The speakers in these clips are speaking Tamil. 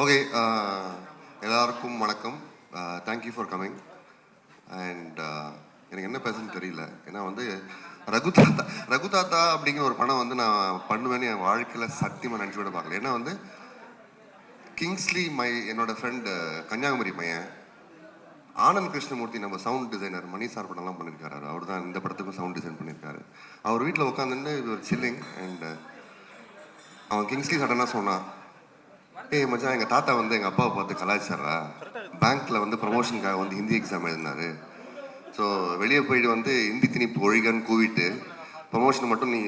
ஓகே, எல்லாருக்கும் வணக்கம். Thank you for coming. அண்ட் எனக்கு என்ன பேசுன்னு தெரியல. ஏன்னா வந்து ரகுதாத்தா ரகுதாத்தா அப்படிங்கிற ஒரு படம் வந்து நான் பண்ணுவேன்னு என் வாழ்க்கையில் சத்தியமாக நினச்சி விட பார்க்கல. ஏன்னா வந்து கிங்ஸ்லி என்னோட ஃப்ரெண்டு கன்னியாகுமரி பையன் ஆனந்த் கிருஷ்ணமூர்த்தி, நம்ம சவுண்ட் டிசைனர் மணி சார் படம்லாம் பண்ணியிருக்காரு. அவர் தான் இந்த படத்துக்கும் சவுண்ட் டிசைன் பண்ணியிருக்காரு. அவர் வீட்டில் உட்காந்துட்டு இது ஒரு சில்லிங். அண்ட் அவன் கிங்ஸ்லி சடனாக சொன்னான், ஏய் மச்சான், எங்கள் தாத்தா வந்து எங்கள் அப்பாவை பார்த்து கலாச்சாரா பேங்க்கில் வந்து ப்ரமோஷனுக்காக வந்து ஹிந்தி எக்ஸாம் எழுதினாரு. ஸோ வெளியே போயிட்டு வந்து ஹிந்தி திணிப்பு ஒழிகன்னு கூவிட்டு ப்ரமோஷன் மட்டும் நீ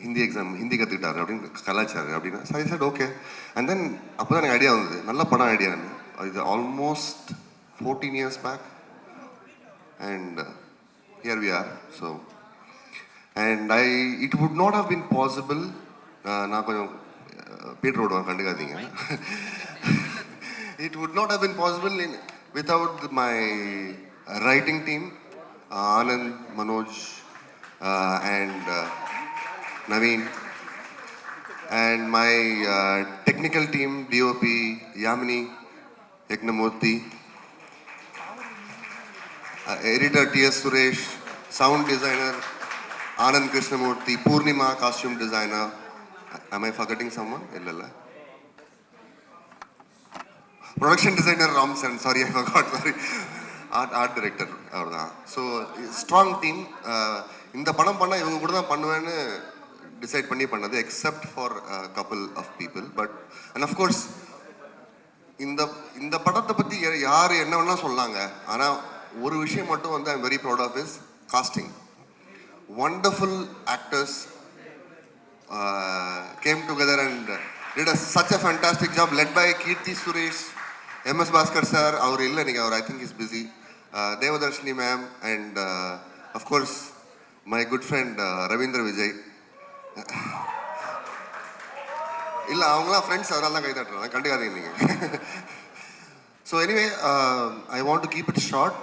ஹிந்தி எக்ஸாம் ஹிந்தி கற்றுக்கிட்டாரு அப்படின்னு கலாச்சாரு அப்படின்னா சரி சார் ஓகே. அண்ட் தென் அப்போ தான் எனக்கு ஐடியா வந்தது, நல்ல படம் ஐடியா. இது almost 14 years back and here we are. So and it would not have been possible. நான் கொஞ்சம் பீட்டர் ரோடுவான், கண்டுக்காதீங்க. It would not have been possible without my writing team, Anand, Manoj, and Naveen, and my technical team, DOP, Yamini, Yagnamurthy, editor T.S. Suresh, sound designer Anand Krishnamurthy, Purnima, costume designer. Am I forgetting someone? Illa. Production designer Ramsan, sorry I forgot, sorry. Art director அவர் தான். So strong team. இந்த படம் பண்ணால் இவங்க கூட தான் பண்ணுவேன்னு டிசைட் பண்ணி பண்ணது, except for couple of people. But and of course இந்த இந்த படத்தை பற்றி யார் என்ன வேணால் சொல்லாங்க. ஆனால் ஒரு விஷயம் மட்டும் வந்து I'm very proud of is casting. Wonderful actors came together and did such a fantastic job, led by Kirti Suresh, MS Bhaskar sir, our illa ninga, or I think he's busy, Devadarshini ma'am, and of course my good friend Ravindra Vijay. illa avangala friends adala dhaan kai thatranga, kandukadinga neenga. So anyway, I want to keep it short.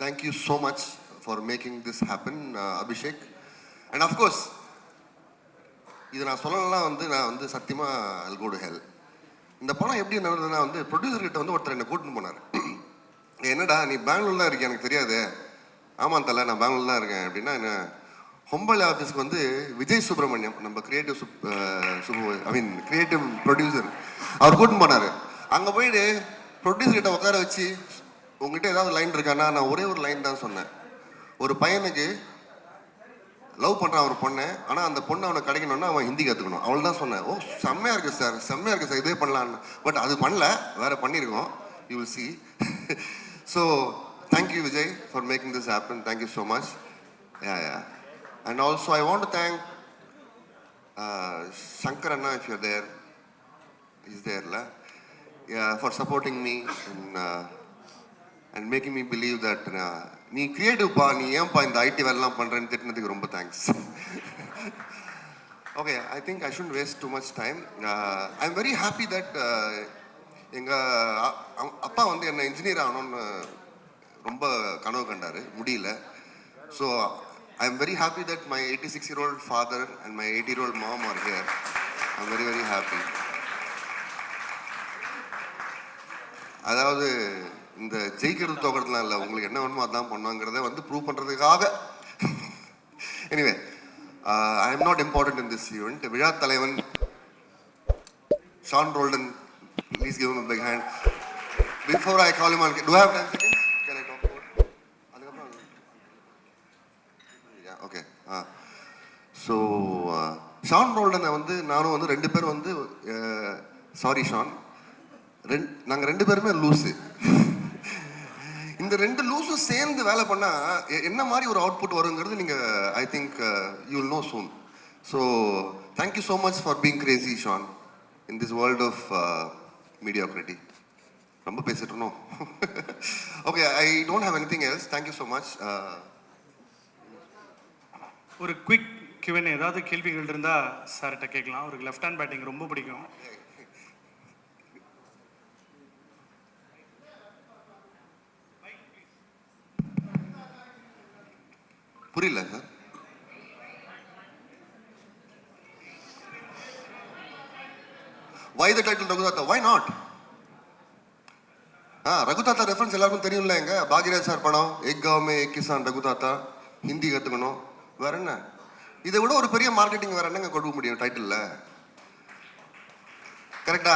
Thank you so much for making this happen, Abhishek. And of course இது நான் சொல்லலாம் வந்து நான் வந்து சத்தியமாக I'll go to hell. இந்த படம் எப்படி நடந்ததுன்னா வந்து ப்ரொடியூசர்கிட்ட வந்து ஒருத்தர் என்னை கூட்டின்னு போனார். என்னடா நீ பெங்களூர்ல தான் இருக்கேன், எனக்கு தெரியாது. ஆமாம் தலை, நான் பெங்களூர் தான் இருக்கேன் அப்படின்னா. என்ன ஹொம்பளி ஆஃபீஸ்க்கு வந்து விஜய் சுப்ரமணியம், நம்ம கிரியேட்டிவ் ப்ரொடியூசர், அவர் கூட்டின்னு போனார். அங்கே போயிட்டு ப்ரொடியூசர்கிட்ட உட்கார வச்சு, உங்ககிட்ட ஏதாவது லைன் இருக்கான்னா, நான் ஒரே ஒரு லைன் தான் சொன்னேன். ஒரு பையனுக்கு லவ் பண்ணுறான் ஒரு பொண்ணை, ஆனால் அந்த பொண்ணை அவனை கிடைக்கணும்னா அவன் ஹிந்தி கற்றுக்கணும், அவள் தான் சொன்னேன். ஓ செம்மையாக இருக்குது சார், செம்மையாக இருக்குது சார், இதே பண்ணலான்னு. பட் அது பண்ணல, வேறு பண்ணியிருக்கோம். You will see. So thank you Vijay for making this happen. Thank you so much. Yeah. And also I want to thank Shankar அண்ணா, இஃப் யூர் தேர், இஸ் தேர்ல, for supporting me and making me believe that நீ கிரியேட்டிவ்ப்பா, நீ ஏன்பா இந்த ஐடி வேலைலாம் பண்ணுறேன்னு திட்டினதுக்கு ரொம்ப thanks. Okay, I think I should waste too much time. I am very happy that எங்கள் அப்பா வந்து என்னை இன்ஜினியர் ஆகணும்னு ரொம்ப கனவு கண்டார், முடியல. So I am very happy that my 86-year-old father and my 80-year-old mom are here. I am very very happy. அதாவது இந்த ஜெயிக்கிறது தோக்கிறதுலாம் இல்லை, உங்களுக்கு என்ன வேணுமோ அதான் பண்ணுவாங்கிறத வந்து ப்ரூவ் பண்ணுறதுக்காக. Anyway, I am not important in this event. விழா தலைவன் Sean Roldan, please give him a big hand. Before I call him on, do I have 10 seconds? Can I talk about? அதுக்கப்புறம் ஓகே. ஸோ ஷான் ரோல்டனை வந்து நானும் வந்து ரெண்டு பேரும் வந்து, சாரி ஷான், நாங்கள் ரெண்டு பேருமே லூஸு. இந்த ரெண்டு லூஸும் சேர்ந்து வேலை பண்ணால் என்ன மாதிரி ஒரு அவுட்புட் வருங்கிறது நீங்கள் I think you will know soon. So thank you so much for being crazy Sean in this world of mediocrity. ரொம்ப பேசிட்டோம். Okay, I don't have anything else. Thank you so much. ஒரு குவிக் கிவன், ஏதாவது கேள்விகள் இருந்தால் சார்கிட்ட கேட்கலாம். அவருக்கு லெஃப்ட் ஹேண்ட் பேட்டிங் ரொம்ப பிடிக்கும். புரியல sir. Why the title Raghuthatha, why not? Raghuthatha reference எல்லாருக்கும் தெரியும்ல. எங்க பாக்யராஜ் சார் படம் எக் காமே எக் கிசான் ரகுதாத்தா, ஹிந்தி கற்றுக்கணும். வேற என்ன இதை விட ஒரு பெரிய மார்க்கெட்டிங் வேற என்னங்க கொடுக்க முடியும் டைட்டில்ல? கரெக்டா?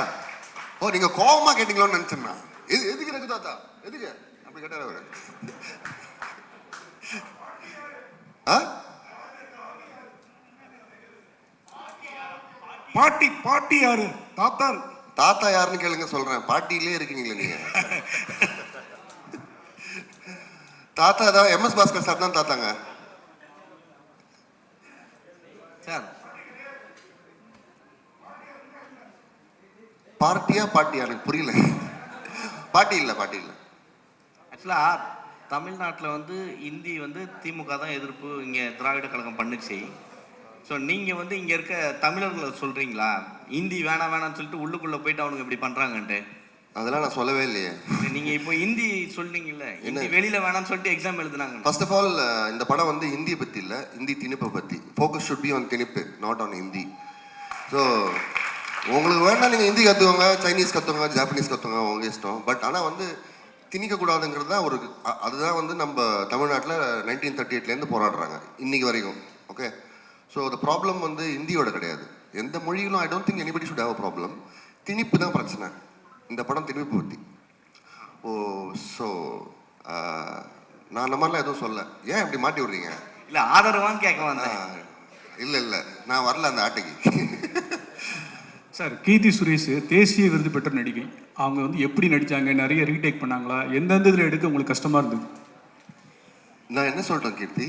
ஓ நீங்க கோபமா கேட்டீங்களோன்னு நினைச்சேன்னா, எதுக்கு ரகுதாத்தா எதுக்கு அப்படி கேட்டார் அவரு. பாட்டி பாட்டி யாரு? தாத்தா தாத்தா யாருன்னு கேளுங்க சொல்றேன். பாட்டிலே இருக்கீங்களே நீங்க. தாத்தா தான் எம்எஸ் பாஸ்கர் சார் தான் தாத்தாங்க சார். பார்ட்டியா பாட்டியா எனக்கு புரியல. பாட்டி இல்ல பாட்டி இல்ல. ஆக்சுவலாக தமிழ்நாட்டில் வந்து இந்தி வந்து திமுக தான் எதிர்ப்பு இங்கே திராவிட கழகம் பண்ணுச்சு. ஸோ நீங்கள் வந்து இங்கே இருக்க தமிழர்களை சொல்கிறீங்களா ஹிந்தி வேணாம் வேணாம்னு சொல்லிட்டு உள்ளுக்குள்ளே போயிட்டு அவனுங்க இப்படி பண்ணுறாங்கன்ட்டு? அதெல்லாம் நான் சொல்லவே இல்லையே. நீங்கள் இப்போ ஹிந்தி சொல்றீங்கல்ல, ஹிந்தி வெளியில் வேணாம்னு சொல்லிட்டு எக்ஸாம் எழுதுனாங்க. ஃபர்ஸ்ட் ஆஃப் ஆல் இந்த படம் வந்து ஹிந்தியை பற்றி இல்லை, ஹிந்தி திணிப்பை பற்றி. ஃபோக்கஸ் ஷுட் பி ஆன் திணிப்பு, நாட் ஆன் ஹிந்தி. ஸோ உங்களுக்கு வேணா நீங்கள் ஹிந்தி கற்றுக்கோங்க, சைனீஸ் கற்றுக்கோங்க, ஜாப்பனீஸ் கற்றுக்கோங்க, உங்கள் இஷ்டம். பட் ஆனால் வந்து திணிக்கக்கூடாதுங்கிறது தான் ஒரு அதுதான் வந்து நம்ம தமிழ்நாட்டில் 1938லேருந்து போராடுறாங்க இன்னைக்கு வரைக்கும். ஓகே, ஸோ த ப்ராப்ளம் வந்து ஹிந்தியோட கிடையாது. எந்த மொழியிலும் I don't think anybody should have a problem. திணிப்பு தான் பிரச்சனை. இந்த படம் திணிப்பு பற்றி. ஓ ஸோ நான் அந்த மாதிரிலாம் எதுவும் சொல்ல. ஏன் இப்படி மாட்டி விடுறீங்க? இல்லை ஆதரவான்னு கேட்க வந்தேன். இல்லை இல்லை நான் வரல அந்த ஆட்டைக்கு. சார், கீர்த்தி சுரேஷ் தேசிய விருது பெற்ற நடிகை. அவங்க வந்து எப்படி நடிச்சாங்க? நிறைய ரீடேக் பண்ணாங்களா? எந்தெந்த இதில் எடுக்க உங்களுக்கு கஷ்டமா இருந்தது? நான் என்ன சொல்றேன் கீர்த்தி?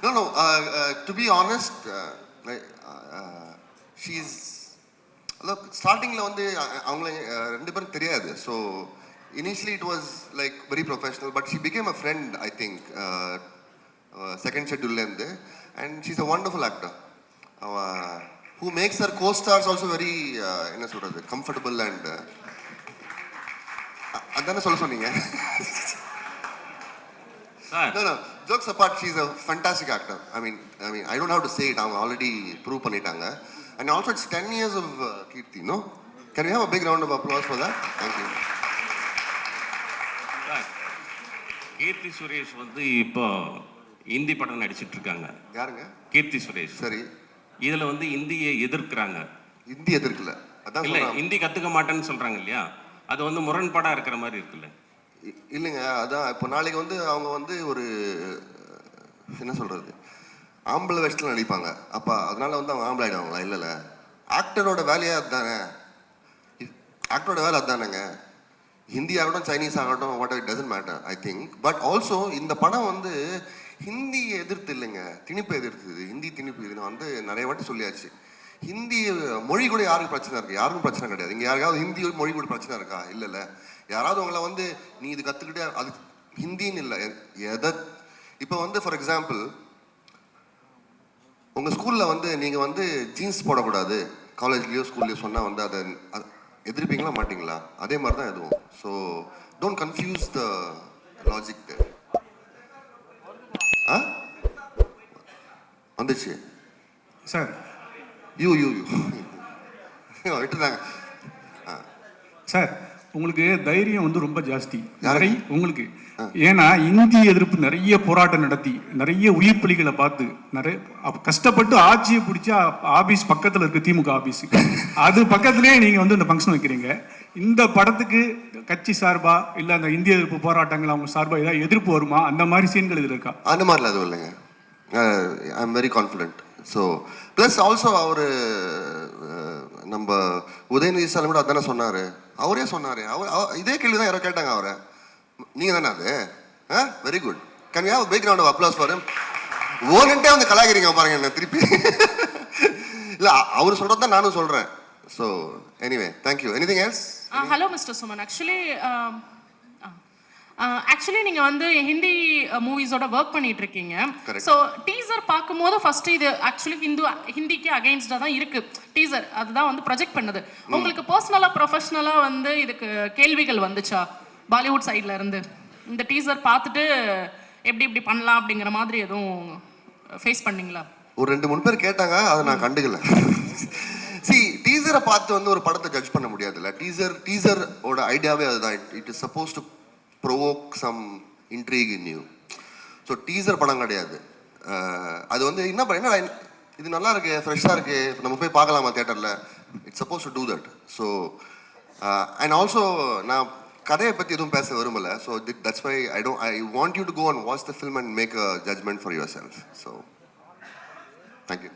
No, no. To be honest, she's. ஸ்டார்டிங்கில் வந்து அவங்கள ரெண்டு பேரும் தெரியாது. So initially it was like very professional. But she became a friend I think second ஷெட்யூல்லேருந்து. And she's a wonderful actor who makes her co stars also very என்ன சொல்கிறது கம்ஃபர்டபுள். அண்ட் அதானே சொல்ல சொன்னீங்க? No, no. Jokes apart, she's a fantastic actor. I mean, I don't have to say it. I'm already prove பண்ணிட்டாங்க. And also, it's 10 years of Kirti, no? Can we have a big round of applause for that? Thank you. Keerthy Suresh வந்து இப்போ ஹிந்தி படம் நடிச்சிட்டு இருக்காங்க. யாருங்க? கீர்த்தி சுரேஷ். சரி. இதுல வந்து ஹிந்தியை எதிர்க்கிறாங்க. ஹிந்தி எதிர்க்கல. அதான் இல்ல, ஹிந்தி கத்துக்க மாட்டேன்னு சொல்றாங்க இல்லையா? அது வந்து முரண்பாடா இருக்கிற மாதிரி இருக்குல்ல? இல்லைங்க, அதான் இப்போ நாளைக்கு வந்து அவங்க வந்து ஒரு என்ன சொல்றது ஆம்பளை வேஷத்தில் நடிப்பாங்க. அப்போ அதனால வந்து அவங்க ஆம்பளை ஆகிடுவாங்களா? இல்லைல்ல, ஆக்டரோட வேலையாக அதுதானே. ஆக்டரோட வேலை அதுதானேங்க. ஹிந்தி ஆகட்டும், சைனீஸ் ஆகட்டும், what it doesn't matter I think. But also இந்த படம் வந்து ஹிந்தி எதிர்த்து இல்லைங்க, திணிப்பு எதிர்த்துது. ஹிந்தி திணிப்பு இது வந்து நிறைய வாட்டி சொல்லியாச்சு. ஹிந்தி மொழி கூட யாருக்கு பிரச்சனை இருக்குது? யாருக்கும் பிரச்சனை கிடையாது. இங்கே யாருக்காவது ஹிந்தி மொழி கூட பிரச்சனை இருக்கா? இல்லைல்ல. யாராவது உங்களை வந்து நீ இது கற்றுக்கிட்டே அது ஹிந்தின்னு இல்லை எதை. இப்போ வந்து ஃபார் எக்ஸாம்பிள் உங்கள் ஸ்கூலில் வந்து நீங்கள் வந்து ஜீன்ஸ் போடக்கூடாது காலேஜ்லேயோ ஸ்கூல்லையோ சொன்னால் வந்து அதை எதிர்ப்பீங்களா மாட்டிங்களா? அதே மாதிரி தான் எதுவும். So don't confuse the logic. வந்துச்சு சார். யூ விட்டுதாங்க சார், உங்களுக்கு தைரியம் வந்து ரொம்ப ஜாஸ்தி உங்களுக்கு. ஏன்னா இந்தி எதிர்ப்பு நிறைய போராட்டம் நடத்தி நிறைய உயிர் பலிகளை பார்த்து நிறைய கஷ்டப்பட்டு ஆட்சியை பிடிச்சி ஆபீஸ் பக்கத்தில் இருக்கு திமுக ஆபீஸ், அது பக்கத்துலேயே நீங்க வந்து இந்த ஃபங்க்ஷன் வைக்கிறீங்க. இந்த படத்துக்கு கட்சி சார்பா இல்ல அந்த இந்திய எதிர்ப்பு போராட்டங்கள் அவங்க சார்பா ஏதாவது எதிர்ப்பு வருமா? அந்த மாதிரி சீன்கள் இதில் இருக்கா? அந்த மாதிரிலாம் எதுவும் இல்லைங்க. I am very confident. So plus also அவர் நம்ம உதயநிதி ஸ்டாலின் கூட அதானே சொன்னார். அவரே சொன்னார். இதே கேள்வி தான் யாரோ கேட்டாங்க அவரை. நீங்கள் தானே அது? Very good. Can you have big round of applause for him? ஓலண்டே வந்து கலாய்க்கிறீங்க பாருங்க என்ன திருப்பி. இல்லை, அவர் சொல்கிறது தான் நானும் சொல்கிறேன். So anyway thank you. Anything else? Hello mister Suman. Actually நீங்க வந்து ஹிந்தி மூவிஸோட ஒர்க் பண்ணிட்டு இருக்கீங்க. ஸோ டீசர் பார்க்கும்போது ஃபர்ஸ்ட் இது ஆக்சுவலி ஹிந்திக்கு அகைன்ஸ்டா தான் இருக்கு டீசர். அதுதான் வந்து ப்ரொஜெக்ட் பண்ணுது. உங்களுக்கு பர்சனலா ப்ரொஃபஷனலா வந்து இதுக்கு கேள்விகள் வந்துச்சா பாலிவுட் சைட்ல இருந்து? இந்த டீசர் பார்த்துட்டு எப்படி பண்ணலாம் அப்படிங்கிற மாதிரி எதுவும் ஃபேஸ் பண்ணீங்களா? ஒரு 2-3 பேர் கேட்டாங்க, அதை நான் கண்டுக்கல. டீசரை பார்த்து வந்து ஒரு படத்தை ஜட்ஜ் பண்ண முடியாதுல்ல. டீசரோட ஐடியாவே அதுதான். It is suppose to provoke some intrigue in you. So teaser படம் கிடையாது. அது வந்து என்ன இது நல்லா இருக்கு, ஃப்ரெஷ்ஷாக இருக்கு, நம்ம போய் பார்க்கலாமா தியேட்டரில், it's suppose to do that. So and also நான் கதையை பற்றி எதுவும் பேச விரும்பலை. So that's why I want you to go and watch the film and make a judgement for yourself. So thank you.